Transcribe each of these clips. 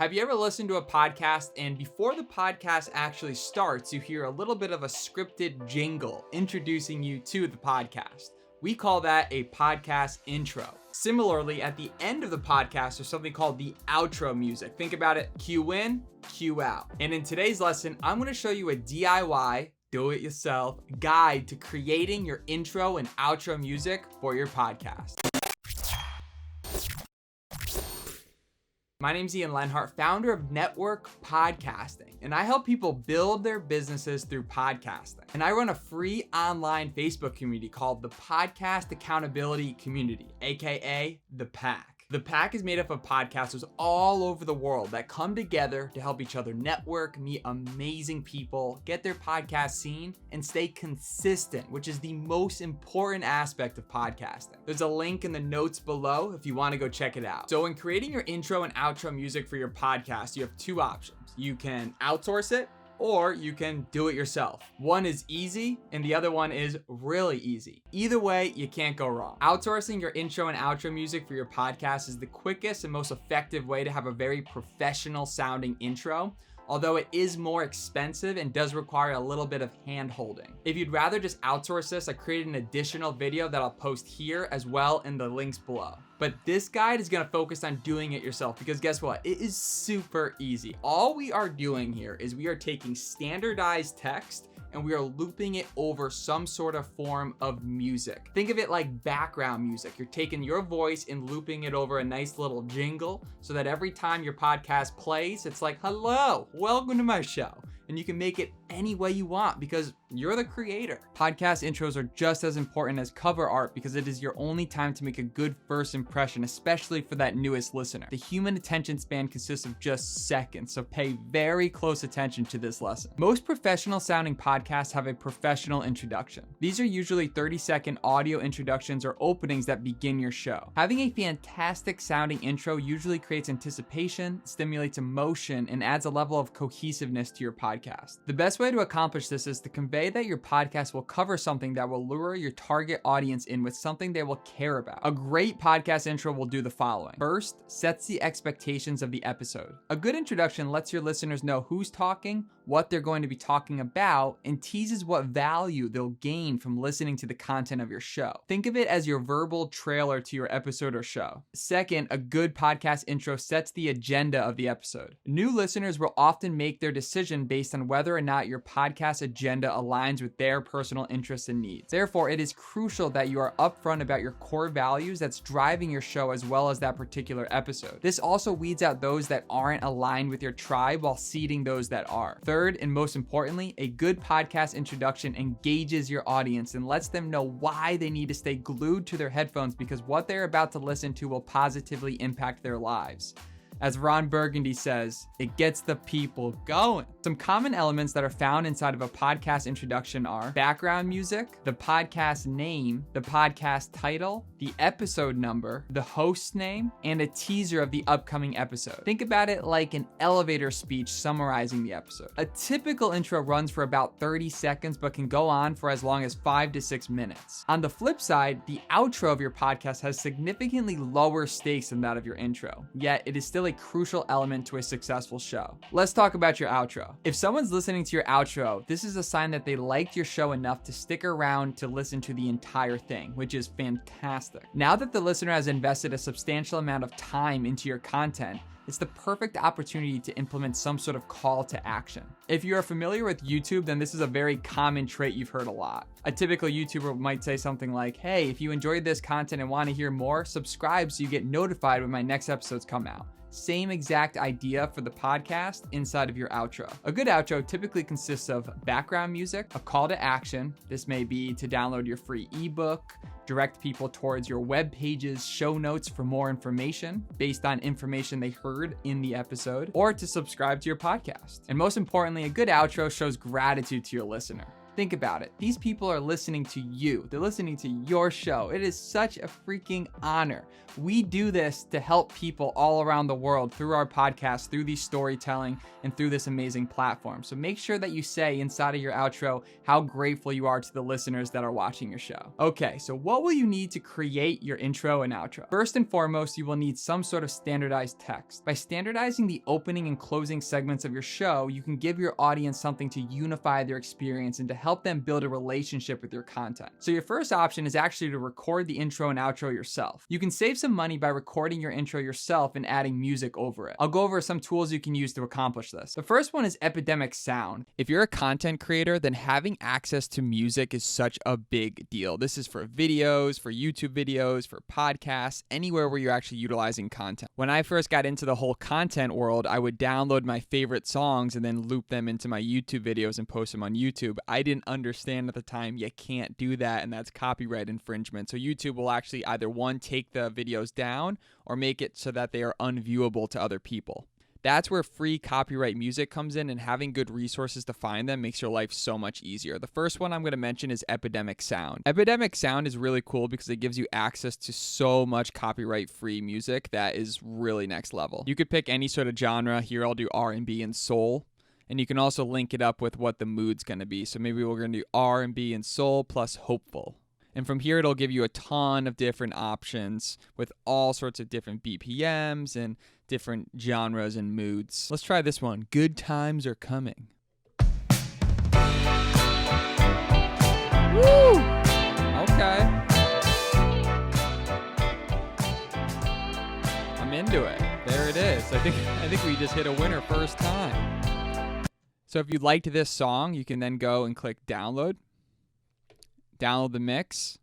Have you ever listened to a podcast and before the podcast actually starts, you hear a little bit of a scripted jingle introducing you to the podcast? We call that a podcast intro. Similarly, at the end of the podcast, there's something called the outro music. Think about it, cue in, cue out. And in today's lesson, I'm gonna show you a DIY, do-it-yourself guide to creating your intro and outro music for your podcast. My name's Lenhart, founder of Network Podcasting, and I help people build their businesses through podcasting. And I run a free online Facebook community called the Podcast Accountability Community, aka The Pack. The Pack is made up of podcasters all over the world that come together to help each other network, meet amazing people, get their podcast seen, and stay consistent, which is the most important aspect of podcasting. There's a link in the notes below if you want to go check it out. So when creating your intro and outro music for your podcast, you have two options. You can outsource it, or you can do it yourself. One is easy and the other one is really easy. Either way, you can't go wrong. Outsourcing your intro and outro music for your podcast is the quickest and most effective way to have a very professional sounding intro, although it is more expensive and does require a little bit of hand holding. If you'd rather just outsource this, I created an additional video that I'll post here as well in the links below. But this guide is gonna focus on doing it yourself because guess what? It is super easy. All we are doing here is we are taking standardized text and we are looping it over some sort of form of music. Think of it like background music. You're taking your voice and looping it over a nice little jingle so that every time your podcast plays, it's like, hello, welcome to my show. And you can make it any way you want because you're the creator. Podcast intros are just as important as cover art because it is your only time to make a good first impression, especially for that newest listener. The human attention span consists of just seconds, so pay very close attention to this lesson. Most professional sounding podcasts have a professional introduction. These are usually 30-second audio introductions or openings that begin your show. Having a fantastic sounding intro usually creates anticipation, stimulates emotion, and adds a level of cohesiveness to your podcast. The best way to accomplish this is to convey that your podcast will cover something that will lure your target audience in with something they will care about. A great podcast intro will do the following. First, sets the expectations of the episode. A good introduction lets your listeners know who's talking, what they're going to be talking about, and teases what value they'll gain from listening to the content of your show. Think of it as your verbal trailer to your episode or show. Second, a good podcast intro sets the agenda of the episode. New listeners will often make their decision based on whether or not your podcast agenda aligns with their personal interests and needs. Therefore, it is crucial that you are upfront about your core values that's driving your show as well as that particular episode. This also weeds out those that aren't aligned with your tribe while seeding those that are. Third, and most importantly, a good podcast introduction engages your audience and lets them know why they need to stay glued to their headphones because what they're about to listen to will positively impact their lives. As Ron Burgundy says, it gets the people going. Some common elements that are found inside of a podcast introduction are background music, the podcast name, the podcast title, the episode number, the host's name, and a teaser of the upcoming episode. Think about it like an elevator speech summarizing the episode. A typical intro runs for about 30 seconds, but can go on for as long as 5 to 6 minutes. On the flip side, the outro of your podcast has significantly lower stakes than that of your intro, yet it is still a crucial element to a successful show. Let's talk about your outro. If someone's listening to your outro, this is a sign that they liked your show enough to stick around to listen to the entire thing, which is fantastic. Now that the listener has invested a substantial amount of time into your content, it's the perfect opportunity to implement some sort of call to action. If you are familiar with YouTube, then this is a very common trait you've heard a lot. A typical YouTuber might say something like, hey, if you enjoyed this content and want to hear more, subscribe so you get notified when my next episodes come out. Same exact idea for the podcast inside of your outro. A good outro typically consists of background music, a call to action. This may be to download your free ebook, direct people towards your web page's show notes for more information based on information they heard in the episode, or to subscribe to your podcast. And most importantly, a good outro shows gratitude to your listener. Think about it. These people are listening to you. They're listening to your show. It is such a freaking honor. We do this to help people all around the world through our podcast, through these storytelling, and through this amazing platform. So make sure that you say inside of your outro how grateful you are to the listeners that are watching your show. Okay, so what will you need to create your intro and outro? First and foremost, you will need some sort of standardized text. By standardizing the opening and closing segments of your show, you can give your audience something to unify their experience and to help them build a relationship with your content. So your first option is actually to record the intro and outro yourself. You can save some money by recording your intro yourself and adding music over it. I'll go over some tools you can use to accomplish this. The first one is Epidemic Sound. If you're a content creator, then having access to music is such a big deal. This is for videos, for YouTube videos, for podcasts, anywhere where you're actually utilizing content. When I first got into the whole content world, I would download my favorite songs and then loop them into my YouTube videos and post them on YouTube. I didn't understand at the time you can't do that, and that's copyright infringement. So YouTube will actually either one, take the videos down or make it so that they are unviewable to other people. That's where free copyright music comes in, and having good resources to find them makes your life so much easier. The first one I'm going to mention is Epidemic Sound. Epidemic Sound is really cool because it gives you access to so much copyright-free music that is really next level. You could pick any sort of genre. Here I'll do R&B and soul. And you can also link it up with what the mood's going to be. So maybe we're going to do R&B and soul plus hopeful. And from here, it'll give you a ton of different options with all sorts of different BPMs and different genres and moods. Let's try this one. Good times are coming. Woo! Okay. I'm into it. There it is. I think we just hit a winner first time. So if you liked this song, you can then go and click download. Download the mix.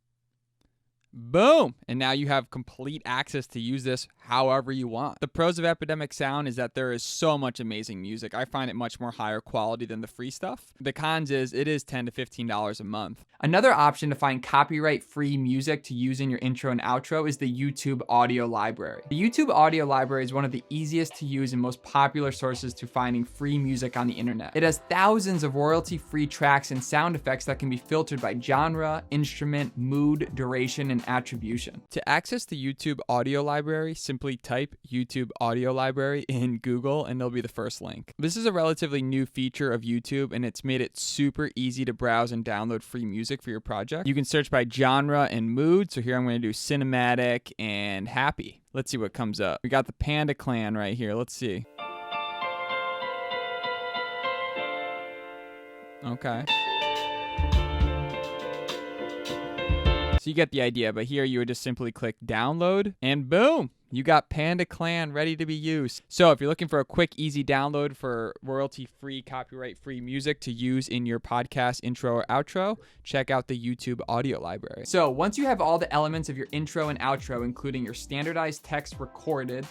Boom! And now you have complete access to use this however you want. The pros of Epidemic Sound is that there is so much amazing music. I find it much more higher quality than the free stuff. The cons is it is $10 to $15 a month. Another option to find copyright-free music to use in your intro and outro is the YouTube audio library. The YouTube audio library is one of the easiest to use and most popular sources to finding free music on the internet. It has thousands of royalty-free tracks and sound effects that can be filtered by genre, instrument, mood, duration, and attribution. To access the YouTube audio library, simply type YouTube audio library in Google and it'll be the first link. This is a relatively new feature of YouTube, and it's made it super easy to browse and download free music for your project. You can search by genre and mood. So here I'm going to do cinematic and happy. Let's see what comes up. We got the Panda Clan right here. Let's see. Okay. So you get the idea, but here you would just simply click download and boom, you got Panda Clan ready to be used. So if you're looking for a quick, easy download for royalty-free, copyright-free music to use in your podcast intro or outro, check out the YouTube audio library. So once you have all the elements of your intro and outro, including your standardized text recorded,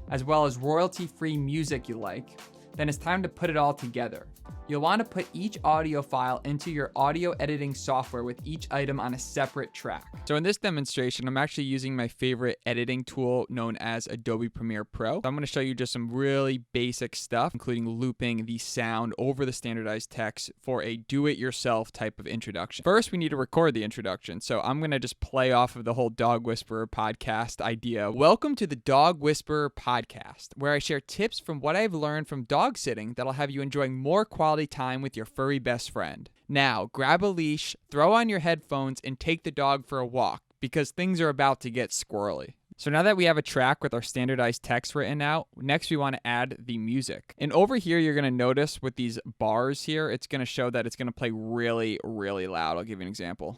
as well as royalty-free music you like, then it's time to put it all together. You'll want to put each audio file into your audio editing software with each item on a separate track. So in this demonstration, I'm actually using my favorite editing tool known as Adobe Premiere Pro. So I'm going to show you just some really basic stuff, including looping the sound over the standardized text for a do-it-yourself type of introduction. First, we need to record the introduction. So I'm going to just play off of the whole Dog Whisperer podcast idea. Welcome to the Dog Whisperer podcast, where I share tips from what I've learned from dog sitting that'll have you enjoying more quality time with your furry best friend. Now, grab a leash, throw on your headphones, and take the dog for a walk, because things are about to get squirrely. So now that we have a track with our standardized text written out, next we want to add the music. And over here, you're going to notice with these bars here, it's going to show that it's going to play really, really loud. I'll give you an example.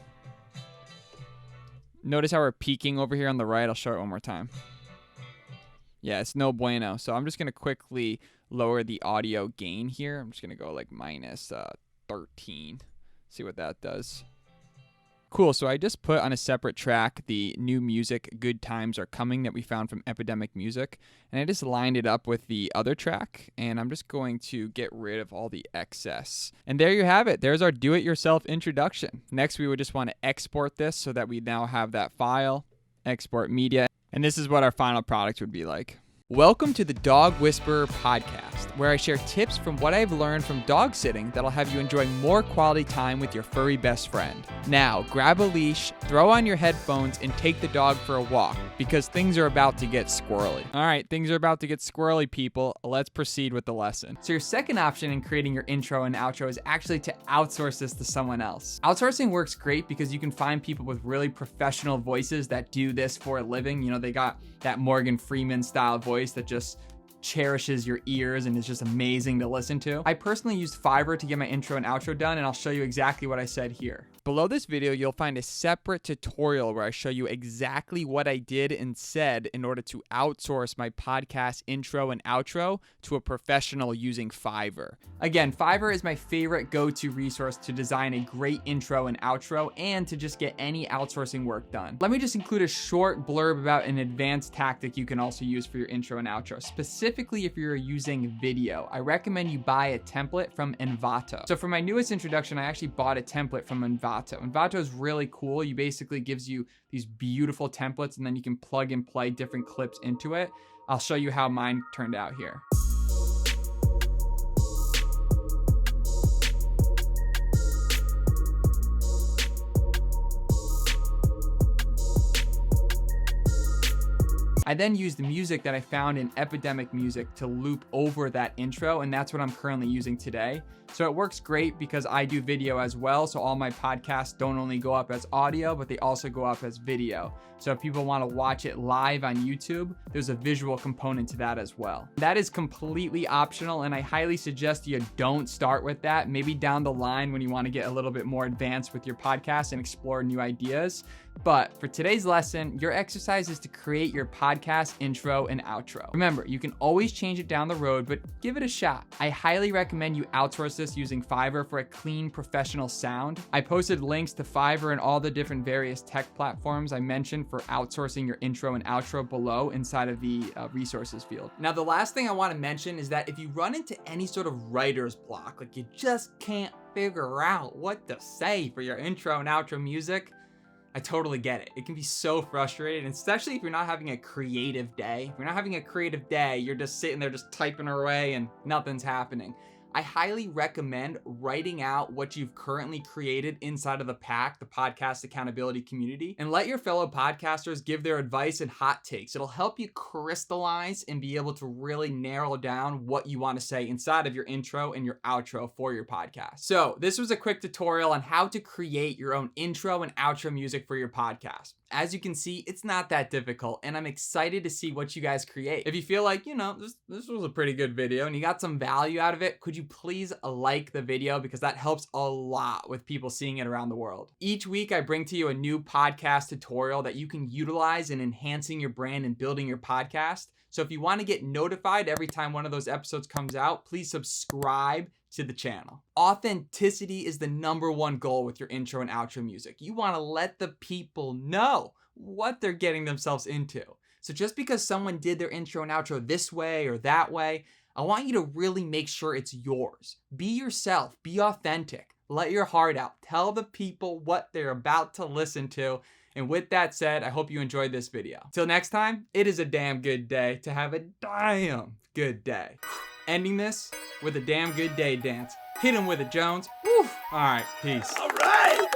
Notice how we're peaking over here on the right. I'll show it one more time. Yeah, it's no bueno. So I'm just going to quickly lower the audio gain here. I'm just going to go like minus 13. See what that does. Cool. So I just put on a separate track the new music, Good Times Are Coming, that we found from Epidemic Music. And I just lined it up with the other track. And I'm just going to get rid of all the excess. And there you have it. There's our do-it-yourself introduction. Next, we would just want to export this so that we now have that file, export media. And this is what our final product would be like. Welcome to the Dog Whisperer podcast, podcast, where I share tips from what I've learned from dog sitting that'll have you enjoy more quality time with your furry best friend. Now, grab a leash, throw on your headphones, and take the dog for a walk, because things are about to get squirrely. All right, things are about to get squirrely, people. Let's proceed with the lesson. So your second option in creating your intro and outro is actually to outsource this to someone else. Outsourcing works great because you can find people with really professional voices that do this for a living. You know, they got that Morgan Freeman style voice that just cherishes your ears and is just amazing to listen to. I personally used Fiverr to get my intro and outro done, and I'll show you exactly what I said here. Below this video, you'll find a separate tutorial where I show you exactly what I did and said in order to outsource my podcast intro and outro to a professional using Fiverr. Again, Fiverr is my favorite go-to resource to design a great intro and outro and to just get any outsourcing work done. Let me just include a short blurb about an advanced tactic you can also use for your intro and outro. Specifically, if you're using video, I recommend you buy a template from ENVATO. So for my newest introduction, I actually bought a template from ENVATO. ENVATO is really cool. You basically gives you these beautiful templates and then you can plug and play different clips into it. I'll show you how mine turned out here. I then used the music that I found in Epidemic Music to loop over that intro, and that's what I'm currently using today. So it works great because I do video as well, so all my podcasts don't only go up as audio, but they also go up as video. So if people want to watch it live on YouTube, there's a visual component to that as well. That is completely optional, and I highly suggest you don't start with that. Maybe down the line when you want to get a little bit more advanced with your podcast and explore new ideas. But for today's lesson, your exercise is to create your podcast intro and outro. Remember, you can always change it down the road, but give it a shot. I highly recommend you outsource this using Fiverr for a clean, professional sound. I posted links to Fiverr and all the different various tech platforms I mentioned for outsourcing your intro and outro below inside of the resources field. Now, the last thing I want to mention is that if you run into any sort of writer's block, like you just can't figure out what to say for your intro and outro music, I totally get it. It can be so frustrating, especially if you're not having a creative day. If you're not having a creative day, you're just sitting there just typing away and nothing's happening. I highly recommend writing out what you've currently created inside of the PAC, the Podcast Accountability Community, and let your fellow podcasters give their advice and hot takes. It'll help you crystallize and be able to really narrow down what you want to say inside of your intro and your outro for your podcast. So this was a quick tutorial on how to create your own intro and outro music for your podcast. As you can see, it's not that difficult, and I'm excited to see what you guys create. If you feel like, you know, this was a pretty good video and you got some value out of it, could you please like the video, because that helps a lot with people seeing it around the world. Each week, I bring to you a new podcast tutorial that you can utilize in enhancing your brand and building your podcast. So if you want to get notified every time one of those episodes comes out, please subscribe to the channel. Authenticity is the #1 goal with your intro and outro music. You want to let the people know what they're getting themselves into. So just because someone did their intro and outro this way or that way, I want you to really make sure it's yours. Be yourself, be authentic, let your heart out, tell the people what they're about to listen to. And with that said, I hope you enjoyed this video. Till next time, it is a damn good day to have a damn good day. Ending this with a damn good day dance. Hit him with it, Jones. Woo. All right, peace. All right.